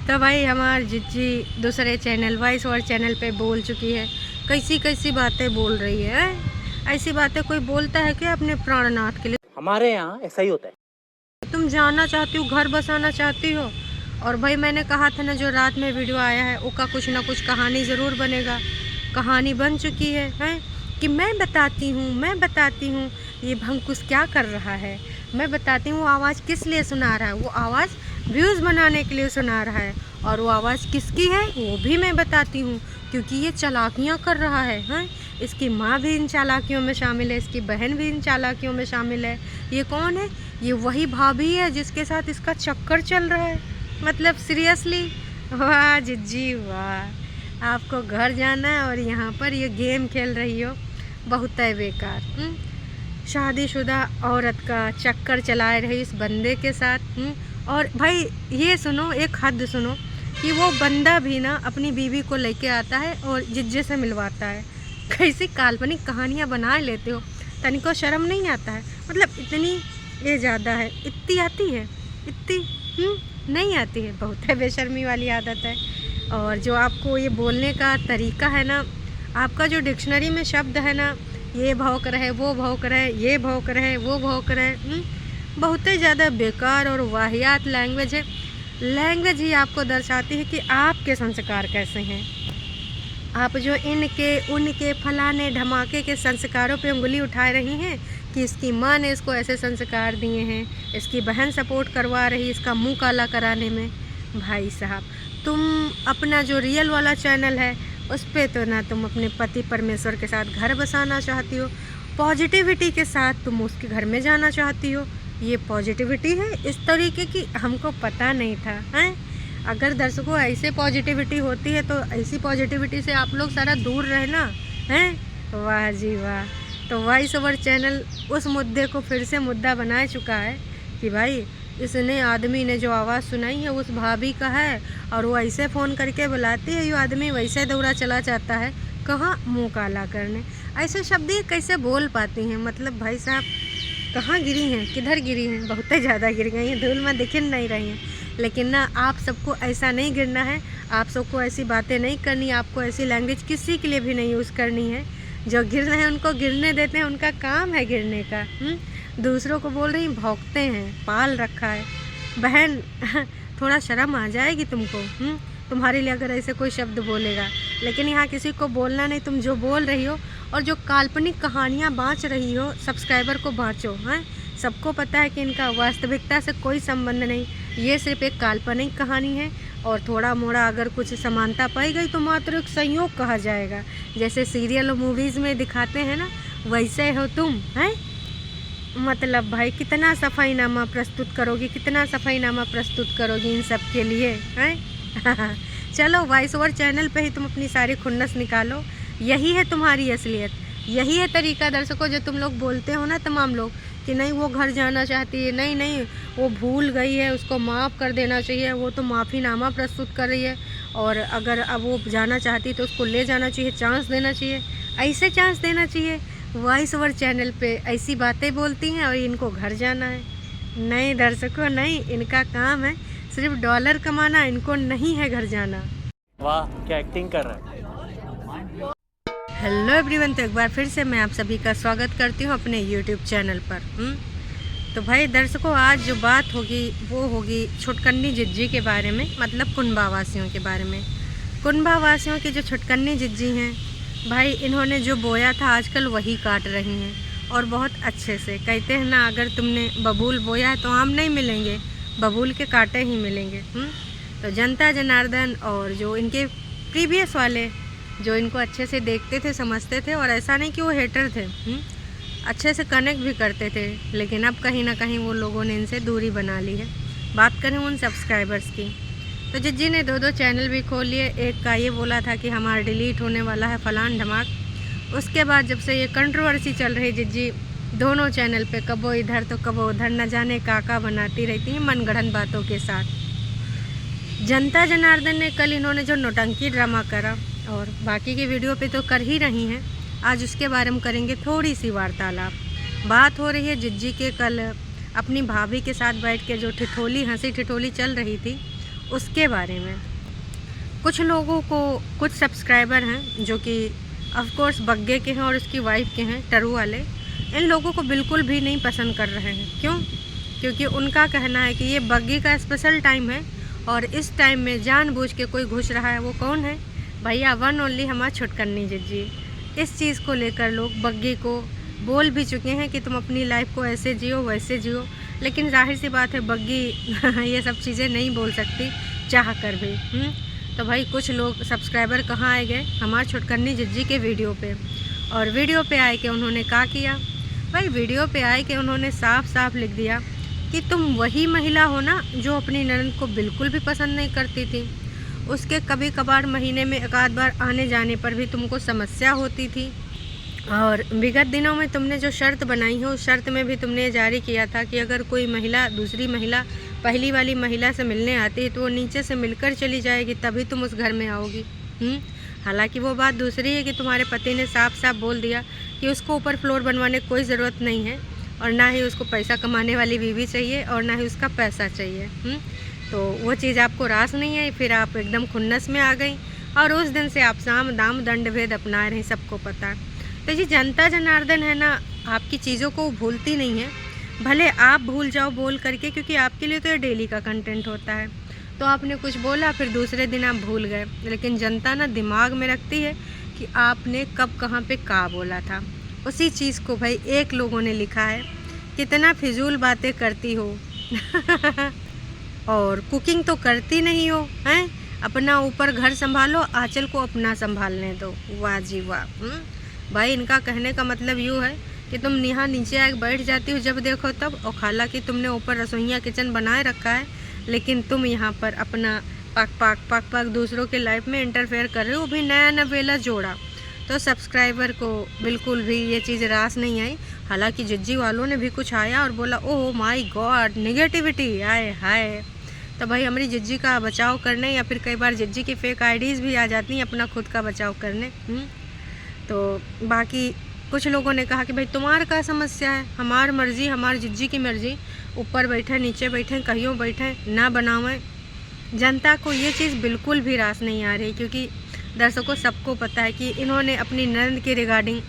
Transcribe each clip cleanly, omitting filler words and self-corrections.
तो भाई हमारी जिज्जी दूसरे चैनल वॉइस ओवर चैनल पे बोल चुकी है, कैसी कैसी बातें बोल रही है। ऐसी बातें कोई बोलता है क्या अपने प्राणनाथ के लिए? हमारे यहाँ ऐसा ही होता है। तुम जाना चाहती हो, घर बसाना चाहती हो। और भाई मैंने कहा था ना, जो रात में वीडियो आया है उसका कुछ ना कुछ कहानी ज़रूर बनेगा। कहानी बन चुकी है कि मैं बताती हूँ ये भंकुस क्या कर रहा है। मैं बताती हूँ वो आवाज़ किस लिए सुना रहा है। वो आवाज़ व्यूज़ बनाने के लिए सुना रहा है। और वो आवाज़ किसकी है वो भी मैं बताती हूँ, क्योंकि ये चालाकियाँ कर रहा है। इसकी माँ भी इन चालाकियों में शामिल है, इसकी बहन भी इन चालाकियों में शामिल है। ये कौन है? ये वही भाभी है जिसके साथ इसका चक्कर चल रहा है। मतलब सीरियसली, वाह जिज्जी वाह, आपको घर जाना है और यहाँ पर ये गेम खेल रही हो, बहुत है बेकार। शादीशुदा औरत का चक्कर चलाए रही इस बंदे के साथ। और भाई ये सुनो, एक हद सुनो कि वो बंदा भी ना अपनी बीवी को लेके आता है और जिज्जे से मिलवाता है। कैसी काल्पनिक कहानियाँ बना लेते हो, तनिको शर्म नहीं आता है? मतलब इतनी ये ज़्यादा है, इतनी आती है, इतनी नहीं आती है, बहुत है बेशर्मी वाली आदत है। और जो आपको ये बोलने का तरीका है ना, आपका जो डिक्शनरी में शब्द है ना, ये भौंक रहे, वो भौंक रहे, ये भौंक रहे, वो भौंक रहे, बहुत ही ज़्यादा बेकार और वाहियात लैंग्वेज है। लैंग्वेज ही आपको दर्शाती है कि आपके संस्कार कैसे हैं। आप जो इनके उनके फलाने धमाके के संस्कारों पे उंगली उठा रही हैं कि इसकी माँ ने इसको ऐसे संस्कार दिए हैं, इसकी बहन सपोर्ट करवा रही इसका मुंह काला कराने में। भाई साहब, तुम अपना जो रियल वाला चैनल है उस पे तो ना तुम अपने पति परमेश्वर के साथ घर बसाना चाहती हो, पॉजिटिविटी के साथ तुम उसके घर में जाना चाहती हो। ये पॉजिटिविटी है इस तरीके की? हमको पता नहीं था। हैं, अगर दर्शकों ऐसे पॉजिटिविटी होती है तो ऐसी पॉजिटिविटी से आप लोग सारा दूर रहना हैं। वाह जी वाह। तो वॉइस ओवर चैनल उस मुद्दे को फिर से मुद्दा बना चुका है कि भाई इसने आदमी ने जो आवाज़ सुनाई है उस भाभी का है, और वो ऐसे फ़ोन करके बुलाती है, ये आदमी वैसे दौड़ा चला जाता है कहाँ, मुँह काला करने। ऐसे शब्द ये कैसे बोल पाती हैं? मतलब भाई साहब, कहाँ गिरी हैं, किधर गिरी हैं? बहुत ही ज़्यादा गिर गई हैं, धूल में दिख नहीं रही हैं। लेकिन ना, आप सबको ऐसा नहीं गिरना है, आप सबको ऐसी बातें नहीं करनी, आपको ऐसी लैंग्वेज किसी के लिए भी नहीं यूज़ करनी है। जो गिर रहे हैं उनको गिरने देते हैं, उनका काम है गिरने का। दूसरों को बोल रही भौंकते हैं, पाल रखा है। बहन थोड़ा शर्म आ जाएगी तुमको, तुम्हारे लिए अगर ऐसे कोई शब्द बोलेगा। लेकिन यहाँ किसी को बोलना नहीं, तुम जो बोल रही हो और जो काल्पनिक कहानियाँ बाँच रही हो, सब्सक्राइबर को बाँचो। हैं, सबको पता है कि इनका वास्तविकता से कोई संबंध नहीं, ये सिर्फ एक काल्पनिक कहानी है। और थोड़ा मोड़ा अगर कुछ समानता पाई गई तो मात्र एक संयोग कहा जाएगा। जैसे सीरियल और मूवीज़ में दिखाते हैं ना, वैसे हो तुम। हैं, मतलब भाई कितना सफाईनामा प्रस्तुत करोगी, कितना सफाईनामा प्रस्तुत करोगी इन सब के लिए? हैं चलो, वॉइस ओवर चैनल पे ही तुम अपनी सारी खुन्नस निकालो। यही है तुम्हारी असलियत, यही है तरीका दर्शकों। जो तुम लोग बोलते हो ना तमाम लोग कि नहीं वो घर जाना चाहती है, नहीं वो भूल गई है, उसको माफ़ कर देना चाहिए, वो तो माफ़ीनामा प्रस्तुत कर रही है, और अगर अब वो जाना चाहती तो उसको ले जाना चाहिए, चांस देना चाहिए, ऐसे चांस देना चाहिए। वॉइस ओवर चैनल पे ऐसी बातें बोलती हैं और इनको घर जाना है। नहीं दर्शकों, नहीं, इनका काम है सिर्फ डॉलर कमाना, इनको नहीं है घर जाना। वाह, क्या एक्टिंग कर रहा है। हेलो एवरीवन, तो एक बार फिर से मैं आप सभी का स्वागत करती हूँ अपने यूट्यूब चैनल पर। तो भाई दर्शकों, आज जो बात होगी वो होगी छुटकन्नी जिज्जी के बारे में, मतलब कुनबावासियों के बारे में। कुनबावासियों की जो छुटकन्नी जिज्जी हैं भाई, इन्होंने जो बोया था आजकल वही काट रही हैं, और बहुत अच्छे से। कहते हैं ना, अगर तुमने बबूल बोया है तो आम नहीं मिलेंगे, बबूल के कांटे ही मिलेंगे। तो जनता जनार्दन और जो इनके प्रीवियस वाले जो इनको अच्छे से देखते थे, समझते थे, और ऐसा नहीं कि वो हेटर थे, अच्छे से कनेक्ट भी करते थे, लेकिन अब कहीं ना कहीं वो लोगों ने इनसे दूरी बना ली है। बात करें उन सब्सक्राइबर्स की, तो जिज्जी ने दो चैनल भी खोल लिए। एक का ये बोला था कि हमारा डिलीट होने वाला है फलान धमाक। उसके बाद जब से ये कंट्रोवर्सी चल रही, जिज्जी दोनों चैनल पे कबो इधर तो कबो उधर, न जाने काका बनाती रहती हैं मनगढ़ंत बातों के साथ। जनता जनार्दन ने कल इन्होंने जो नौटंकी ड्रामा करा, और बाकी की वीडियो पे तो कर ही रही हैं, आज उसके बारे में करेंगे थोड़ी सी वार्तालाप। बात हो रही है जिज्जी के कल अपनी भाभी के साथ बैठ के जो ठिठोली हंसी ठिठोली चल रही थी, उसके बारे में। कुछ लोगों को, कुछ सब्सक्राइबर हैं जो कि ऑफ कोर्स बग्गे के हैं और उसकी वाइफ के हैं, टरू वाले, इन लोगों को बिल्कुल भी नहीं पसंद कर रहे हैं। क्यों? क्योंकि उनका कहना है कि ये बग्गी का स्पेशल टाइम है और इस टाइम में जानबूझ के कोई घुस रहा है। वो कौन है? भैया वन ओनली हमारा छुटकन्नी जिज्जी। इस चीज़ को लेकर लोग बग्गी को बोल भी चुके हैं कि तुम अपनी लाइफ को ऐसे जियो वैसे जियो, लेकिन जाहिर सी बात है बग्गी ये सब चीज़ें नहीं बोल सकती चाह कर भी। तो भाई कुछ लोग सब्सक्राइबर कहाँ आए गए? हमारे छुटकन्नी जिज्जी के वीडियो पे, और वीडियो पे आए के उन्होंने क्या किया भाई? वीडियो पे आए के उन्होंने साफ साफ लिख दिया कि तुम वही महिला हो ना जो अपनी ननद को बिल्कुल भी पसंद नहीं करती थी, उसके कभी कभार महीने में एक आध बार आने जाने पर भी तुमको समस्या होती थी, और विगत दिनों में तुमने जो शर्त बनाई है उस शर्त में भी तुमने जारी किया था कि अगर कोई महिला दूसरी महिला पहली वाली महिला से मिलने आती है तो वो नीचे से मिलकर चली जाएगी, तभी तुम उस घर में आओगी। हालांकि वो बात दूसरी है कि तुम्हारे पति ने साफ साफ बोल दिया कि उसको ऊपर फ्लोर बनवाने की कोई ज़रूरत नहीं है, और ना ही उसको पैसा कमाने वाली बीवी चाहिए और ना ही उसका पैसा चाहिए। तो वो चीज़ आपको रास नहीं आई, फिर आप एकदम खुन्नस में आ गई और उस दिन से आप साम दाम दंड भेद अपना रहे, सबको पता है। तो ये जनता जनार्दन है ना, आपकी चीज़ों को भूलती नहीं है, भले आप भूल जाओ बोल करके, क्योंकि आपके लिए तो ये डेली का कंटेंट होता है। तो आपने कुछ बोला फिर दूसरे दिन आप भूल गए, लेकिन जनता ना दिमाग में रखती है कि आपने कब कहाँ पे क्या बोला था। उसी चीज़ को भाई एक लोगों ने लिखा है, कितना फिजूल बातें करती हो और कुकिंग तो करती नहीं हो, हैं? अपना ऊपर घर संभालो, आंचल को अपना संभालने दो। वाह जी वाह। भाई इनका कहने का मतलब यूँ है कि तुम यहाँ नीचे आके बैठ जाती हो जब देखो तब, और हालांकि तुमने ऊपर रसोईया किचन बनाए रखा है, लेकिन तुम यहाँ पर अपना पाक दूसरों के लाइफ में इंटरफेयर कर रहे हो, भी नया नवेला जोड़ा। तो सब्सक्राइबर को बिल्कुल भी ये चीज़ रास नहीं आई। हालांकि जिज्जी वालों ने भी कुछ आया और बोला ओह माय गॉड नेगेटिविटी आए हाय। तो भाई हमारी जिज्जी का बचाव करने, या फिर कई बार जिज्जी की फेक आईडीज़ भी आ जाती हैं अपना खुद का बचाव करने। तो बाकी कुछ लोगों ने कहा कि भाई तुम्हारा क्या समस्या है, हमारी मर्ज़ी, हमारी जिज्जी की मर्ज़ी, ऊपर बैठे नीचे बैठे कहीं बैठे ना बनावें। जनता को ये चीज़ बिल्कुल भी रास नहीं आ रही, क्योंकि दर्शकों सबको पता है कि इन्होंने अपनी ननद के रिगार्डिंग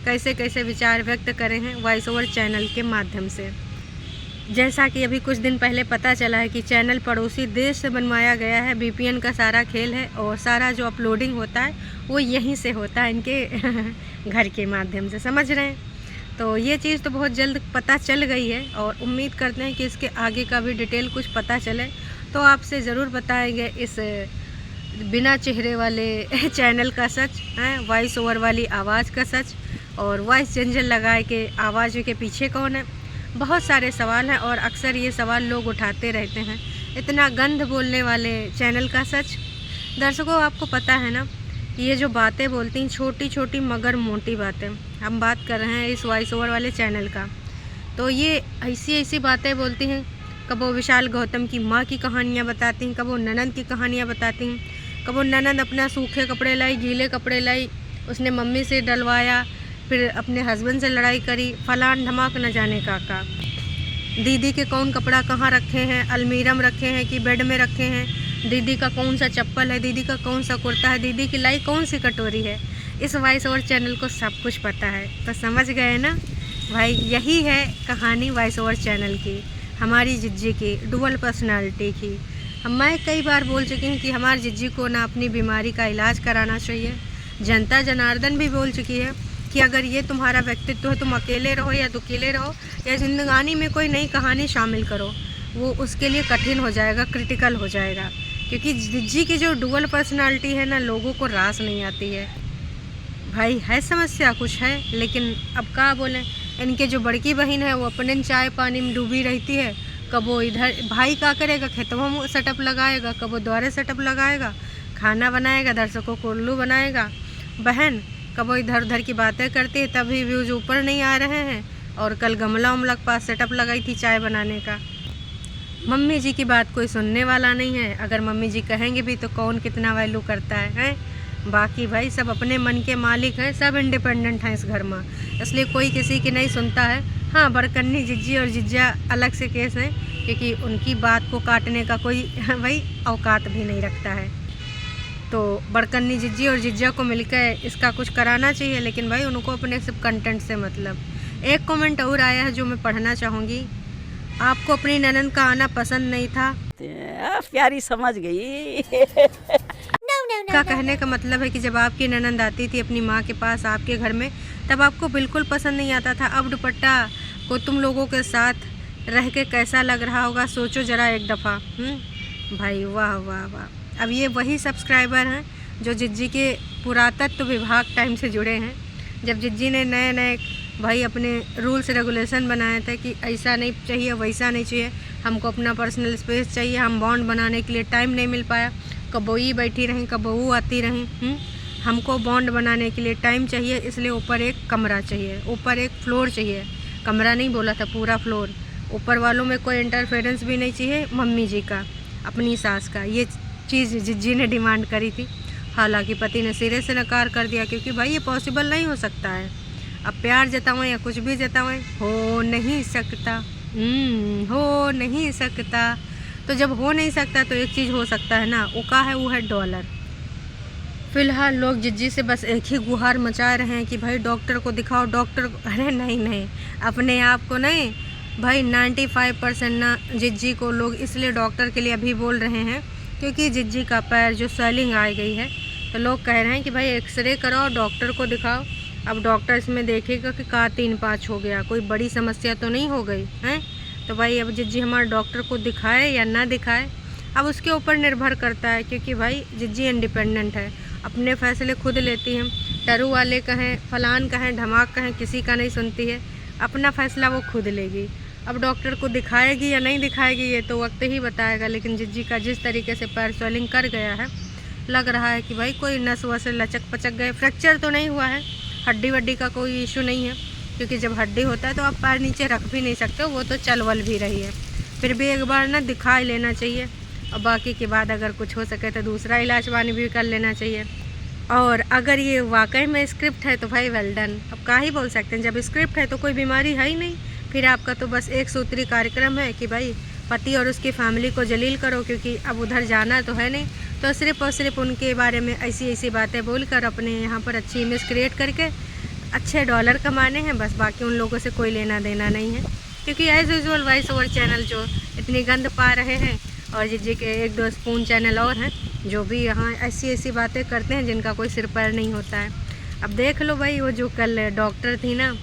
कैसे कैसे विचार व्यक्त करे हैं वॉइस ओवर चैनल के माध्यम से। जैसा कि अभी कुछ दिन पहले पता चला है कि चैनल पड़ोसी देश से बनवाया गया है, VPN का सारा खेल है, और सारा जो अपलोडिंग होता है वो यहीं से होता है, इनके घर के माध्यम से, समझ रहे हैं। तो ये चीज़ तो बहुत जल्द पता चल गई है, और उम्मीद करते हैं कि इसके आगे का भी डिटेल कुछ पता चले तो आपसे ज़रूर बताएंगे इस बिना चेहरे वाले चैनल का सच है, वॉइस ओवर वाली आवाज़ का सच, और वॉइस चेंजर लगाए के आवाज़ के पीछे कौन है। बहुत सारे सवाल हैं और अक्सर ये सवाल लोग उठाते रहते हैं, इतना गंद बोलने वाले चैनल का सच। दर्शकों आपको पता है ना, ये जो बातें बोलती हैं छोटी छोटी मगर मोटी बातें, हम बात कर रहे हैं इस वॉइस ओवर वाले चैनल का, तो ये ऐसी ऐसी बातें बोलती हैं। कब वो विशाल गौतम की माँ की कहानियाँ बताती हैं, कब वो ननद की कहानियाँ बताती हैं, कब वो ननद अपना सूखे कपड़े लाई, गीले कपड़े लाई, उसने मम्मी से डलवाया, फिर अपने हस्बैंड से लड़ाई करी, फलान धमाक न जाने का। दीदी के कौन कपड़ा कहाँ रखे हैं, अलमीरा में रखे हैं कि बेड में रखे हैं, दीदी का कौन सा चप्पल है, दीदी का कौन सा कुर्ता है, दीदी की लाई कौन सी कटोरी है। इस वॉइस ओवर चैनल को सब कुछ पता है, तो समझ गए ना भाई। यही है कहानी वॉइस ओवर चैनल की, हमारी जिज्जी की डुअल पर्सनालिटी की। मैं कई बार बोल चुकी हूँ कि हमारी जिज्जी को ना अपनी बीमारी का इलाज कराना चाहिए। जनता जनार्दन भी बोल चुकी है कि अगर ये तुम्हारा व्यक्तित्व है, तुम अकेले रहो या दुखीले रहो या जिंदगानी में कोई नई कहानी शामिल करो, वो उसके लिए कठिन हो जाएगा, क्रिटिकल हो जाएगा, क्योंकि जिज्जी की जो डुअल पर्सनालिटी है ना, लोगों को रास नहीं आती है। भाई है समस्या कुछ है, लेकिन अब क्या बोलें। इनके जो बड़की बहन है वो अपने चाय पानी में डूबी रहती है, कब वो इधर भाई क्या करेगा, खेतों में सेटअप लगाएगा, कब वो द्वारे सेटअप लगाएगा, खाना बनाएगा, दर्शकों को उल्लू बनाएगा। बहन कब वो इधर उधर की बातें करती है, तभी व्यूज़ ऊपर नहीं आ रहे हैं, और कल गमला उमला के पास सेटअप लगाई थी चाय बनाने का। मम्मी जी की बात कोई सुनने वाला नहीं है, अगर मम्मी जी कहेंगे भी तो कौन कितना वैल्यू करता है? बाकी भाई सब अपने मन के मालिक हैं, सब इंडिपेंडेंट हैं इस घर में, इसलिए कोई किसी की नहीं सुनता है। हाँ, बरकन्नी जिज्जी और जिज्जा अलग से केस हैं, क्योंकि उनकी बात को काटने का कोई भाई औकात भी नहीं रखता है। तो बरकन्नी जिज्जी और जिज्जा को मिलकर इसका कुछ कराना चाहिए, लेकिन भाई उनको अपने सिर्फ कंटेंट से मतलब। एक कमेंट और आया है जो मैं पढ़ना चाहूँगी। आपको अपनी ननद का आना पसंद नहीं था। प्यारी समझ गई। का कहने का मतलब है कि जब आपकी ननद आती थी अपनी माँ के पास आपके घर में, तब आपको बिल्कुल पसंद नहीं आता था। अब दुपट्टा को तुम लोगों के साथ रह के कैसा लग रहा होगा, सोचो ज़रा एक दफ़ा। भाई वाह वाह वाह। अब ये वही सब्सक्राइबर हैं जो जिज्जी के पुरातत्व विभाग टाइम से जुड़े हैं, जब जिज्जी ने नए नए भाई अपने रूल्स रेगुलेशन बनाए थे कि ऐसा नहीं चाहिए, वैसा नहीं चाहिए, हमको अपना पर्सनल स्पेस चाहिए, हम बॉन्ड बनाने के लिए टाइम नहीं मिल पाया, कब वो ही बैठी रहीं, कब वो आती रहीं। हमको बॉन्ड बनाने के लिए टाइम चाहिए, इसलिए ऊपर एक कमरा चाहिए, ऊपर एक फ्लोर चाहिए। कमरा नहीं बोला था, पूरा फ्लोर। ऊपर वालों में कोई इंटरफेरेंस भी नहीं चाहिए मम्मी जी का, अपनी सास का। ये चीज़ जिज्जी ने डिमांड करी थी, हालांकि पति ने सिरे से नकार कर दिया, क्योंकि भाई ये पॉसिबल नहीं हो सकता है। अब प्यार जतावें या कुछ भी जतावें, हो नहीं सकता। हो नहीं सकता। तो जब हो नहीं सकता तो एक चीज़ हो सकता है ना, वो का है, वो है डॉलर। फ़िलहाल लोग जिज्जी से बस एक ही गुहार मचा रहे हैं कि भाई डॉक्टर को दिखाओ, डॉक्टर को। अरे नहीं, अपने आप को नहीं भाई, 95% ना जिज्जी को लोग इसलिए डॉक्टर के लिए अभी बोल रहे हैं क्योंकि जिज्जी का पैर जो स्वेलिंग आ गई है, तो लोग कह रहे हैं कि भाई एक्सरे कराओ, डॉक्टर को दिखाओ। अब डॉक्टर इसमें देखेगा कि का 3-5 हो गया, कोई बड़ी समस्या तो नहीं हो गई है। तो भाई अब जिज्जी हमारे डॉक्टर को दिखाए या ना दिखाए, अब उसके ऊपर निर्भर करता है, क्योंकि भाई जिज्जी इंडिपेंडेंट है, अपने फ़ैसले खुद लेती हैं। टरू वाले कहें, फलान कहें, धमाक कहें, किसी का नहीं सुनती है, अपना फ़ैसला वो खुद लेगी। अब डॉक्टर को दिखाएगी या नहीं दिखाएगी ये तो वक्त ही बताएगा, लेकिन जिज्जी का जिस तरीके से पैर स्वेलिंग कर गया है, लग रहा है कि भाई कोई नस वस लचक पचक गए। फ्रैक्चर तो नहीं हुआ है, हड्डी वड्डी का कोई इशू नहीं है, क्योंकि जब हड्डी होता है तो आप पैर नीचे रख भी नहीं सकते, वो तो चल वल भी रही है। फिर भी एक बार ना दिखा ही लेना चाहिए, और बाकी के बाद अगर कुछ हो सके तो दूसरा इलाज पानी भी कर लेना चाहिए। और अगर ये वाकई में स्क्रिप्ट है तो भाई वेल डन। अब क्या ही बोल सकते हैं, जब स्क्रिप्ट है तो कोई बीमारी है ही नहीं, फिर आपका तो बस एक सूत्री कार्यक्रम है कि भाई पति और उसकी फैमिली को जलील करो, क्योंकि अब उधर जाना तो है नहीं, तो सिर्फ और सिर्फ उनके बारे में ऐसी बातें बोलकर अपने यहाँ पर अच्छी इमेज क्रिएट करके अच्छे डॉलर कमाने हैं बस। बाकी उन लोगों से कोई लेना देना नहीं है, क्योंकि as usual voice over channel जो इतनी गंद पा रहे हैं, और जिज्जी के 1-2 स्पून चैनल और हैं जो भी यहाँ ऐसी बातें करते हैं जिनका कोई सिर पैर नहीं होता है। अब देख लो भाई, वो जो कल डॉक्टर थी ना,